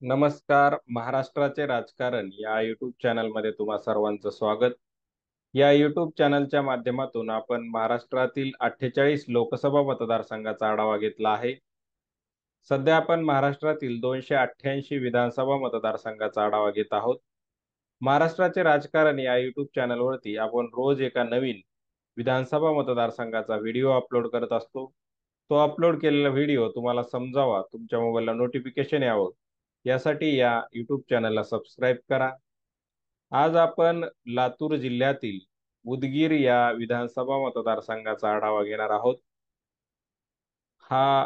नमस्कार. महाराष्ट्राचे राजकारण या यूट्यूब चॅनलमध्ये तुम्हा सर्वांचं स्वागत. या यूट्यूब चॅनलच्या माध्यमातून आपण महाराष्ट्रातील 48 लोकसभा मतदारसंघाचा आढावा घेतला आहे. सध्या आपण महाराष्ट्रातील 288 विधानसभा मतदारसंघाचा आढावा घेत आहोत. महाराष्ट्राचे राजकारण या यूट्यूब चॅनलवरती आपण रोज एका नवीन विधानसभा मतदारसंघाचा व्हिडिओ अपलोड करत असतो. तो अपलोड केलेला व्हिडिओ तुम्हाला समजावा, तुमच्या मोबाईलला नोटिफिकेशन यावं, यासाठी या यूट्यूब चॅनलला सबस्क्राईब करा. आज आपण लातूर जिल्ह्यातील उदगीर या विधानसभा मतदारसंघाचा आढावा घेणार आहोत. हा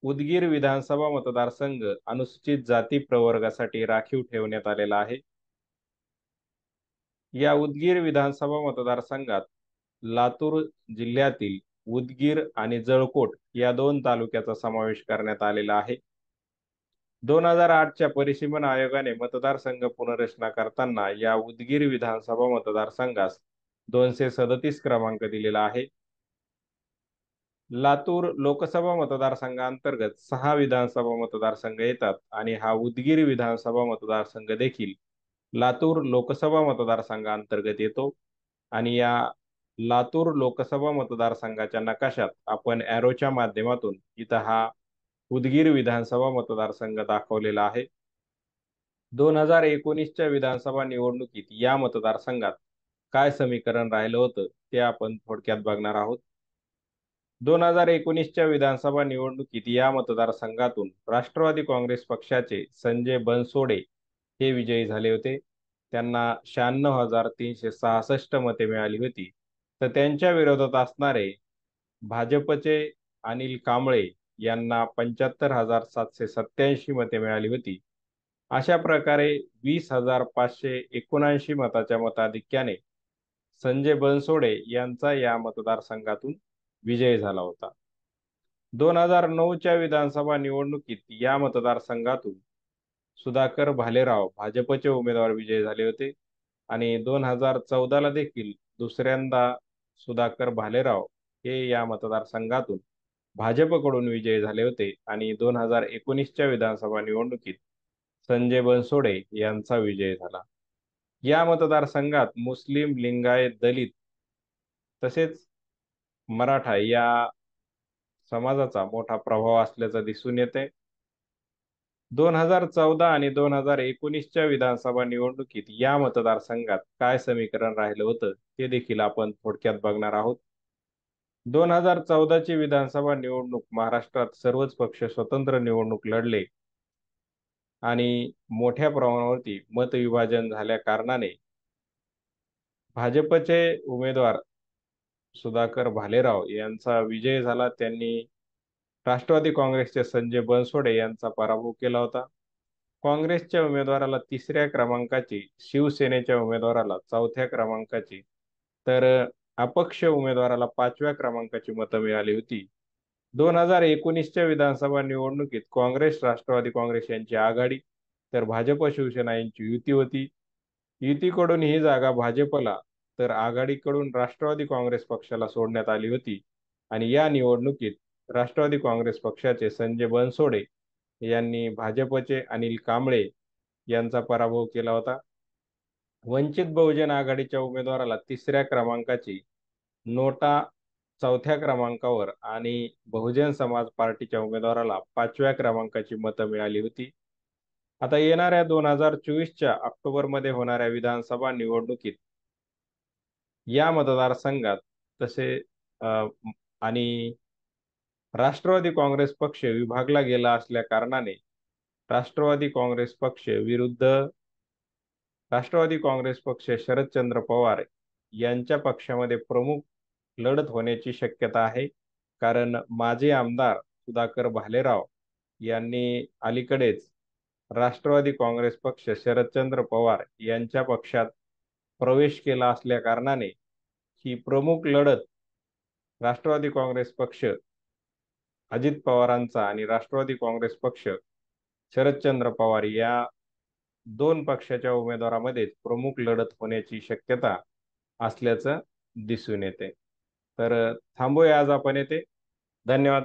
उदगीर विधानसभा मतदारसंघ अनुसूचित जाती प्रवर्गासाठी राखीव ठेवण्यात आलेला आहे. या उदगीर विधानसभा मतदारसंघात लातूर जिल्ह्यातील उदगीर आणि जळकोट या दोन तालुक्याचा समावेश करण्यात आलेला आहे. 2008च्या परिसीमन आयोगाने मतदारसंघ पुनर्रचना करताना या उदगीर विधानसभा मतदारसंघास 237 क्रमांक दिलेला आहे. लातूर लोकसभा मतदारसंघांतर्गत 6 विधानसभा मतदारसंघ येतात आणि हा उदगीर विधानसभा मतदारसंघ देखील लातूर लोकसभा मतदारसंघांतर्गत येतो. आणि या लातूर लोकसभा मतदारसंघाच्या नकाशात आपण एरोच्या माध्यमातून इथं हा उदगीर विधानसभा मतदारसंघ दाखवलेला आहे. 2019च्या विधानसभा निवडणुकीत या मतदारसंघात काय समीकरण राहिलं होतं ते आपण थोडक्यात बघणार आहोत. 2019च्या विधानसभा निवडणुकीत या मतदारसंघातून राष्ट्रवादी काँग्रेस पक्षाचे संजय बनसोडे हे विजयी झाले होते. त्यांना 96,366 मते मिळाली होती. तर त्यांच्या विरोधात असणारे भाजपचे अनिल कांबळे यांना 75,787 मते मिळाली होती. अशा प्रकारे 20,579 मताच्या मताधिक्याने संजय बनसोडे यांचा या मतदारसंघातून विजय झाला होता. 2009च्या विधानसभा निवडणुकीत या मतदारसंघातून सुधाकर भालेराव भाजपचे उमेदवार विजयी झाले होते आणि 2014ला देखील दुसऱ्यांदा सुधाकर भालेराव हे या मतदारसंघातून भाजपकडून विजयी झाले होते आणि 2019च्या विधानसभा निवडणुकीत संजय बनसोडे यांचा विजय झाला. या मतदारसंघात मुस्लिम, लिंगायत, दलित तसेच मराठा या समाजाचा मोठा प्रभाव असल्याचं दिसून येते. 2014 आणि 2019च्या विधानसभा निवडणुकीत या मतदारसंघात काय समीकरण राहिलं होतं ते देखील आपण थोडक्यात बघणार आहोत. 2014ची विधानसभा निवडणूक महाराष्ट्रात सर्वच पक्ष स्वतंत्र निवडणूक लढले आणि मोठ्या प्रमाणावरती मतविभाजन झाल्या कारणाने भाजपचे उमेदवार सुधाकर भालेराव यांचा विजय झाला. त्यांनी राष्ट्रवादी काँग्रेसचे संजय बनसोडे यांचा पराभव केला होता. काँग्रेसच्या उमेदवाराला 3ऱ्या क्रमांकाची, शिवसेनेच्या उमेदवाराला 4थ्या क्रमांकाची, तर अपक्ष उमेदवाराला 5व्या क्रमांकाची मतं मिळाली होती. 2019च्या विधानसभा निवडणुकीत काँग्रेस राष्ट्रवादी काँग्रेस यांची आघाडी तर भाजप शिवसेना यांची युती होती. युतीकडून ही जागा भाजपला तर आघाडीकडून राष्ट्रवादी काँग्रेस पक्षाला सोडण्यात आली होती आणि या निवडणुकीत राष्ट्रवादी काँग्रेस पक्षाचे संजय बनसोडे यांनी भाजपचे अनिल कांबळे यांचा पराभव केला होता. वंचित बहुजन आघाडीच्या उमेदवाराला 3ऱ्या क्रमांकाची, नोटा 4थ्या क्रमांकावर आणि बहुजन समाज पार्टीच्या उमेदवाराला 5व्या क्रमांकाची मतं मिळाली होती. आता येणाऱ्या 2024च्या ऑक्टोबरमध्ये होणाऱ्या विधानसभा निवडणुकीत या मतदारसंघात तसे आणि राष्ट्रवादी काँग्रेस पक्ष विभागला गेला असल्या कारणाने राष्ट्रवादी काँग्रेस पक्ष विरुद्ध राष्ट्रवादी काँग्रेस पक्ष शरदचंद्र पवार यांच्या पक्षामध्ये प्रमुख लढत होण्याची शक्यता आहे. कारण माजी आमदार सुधाकर भालेराव यांनी अलीकडेच राष्ट्रवादी काँग्रेस पक्ष शरदचंद्र पवार यांच्या पक्षात प्रवेश केला असल्या कारणाने ही प्रमुख लढत राष्ट्रवादी काँग्रेस पक्ष अजित पवारांचा आणि राष्ट्रवादी काँग्रेस पक्ष शरदचंद्र पवार या दोन पक्षाच्या उमेदवारामध्येच प्रमुख लढत होण्याची शक्यता असल्याचं दिसून येते. तर थांबूया आज आपण येथे. धन्यवाद.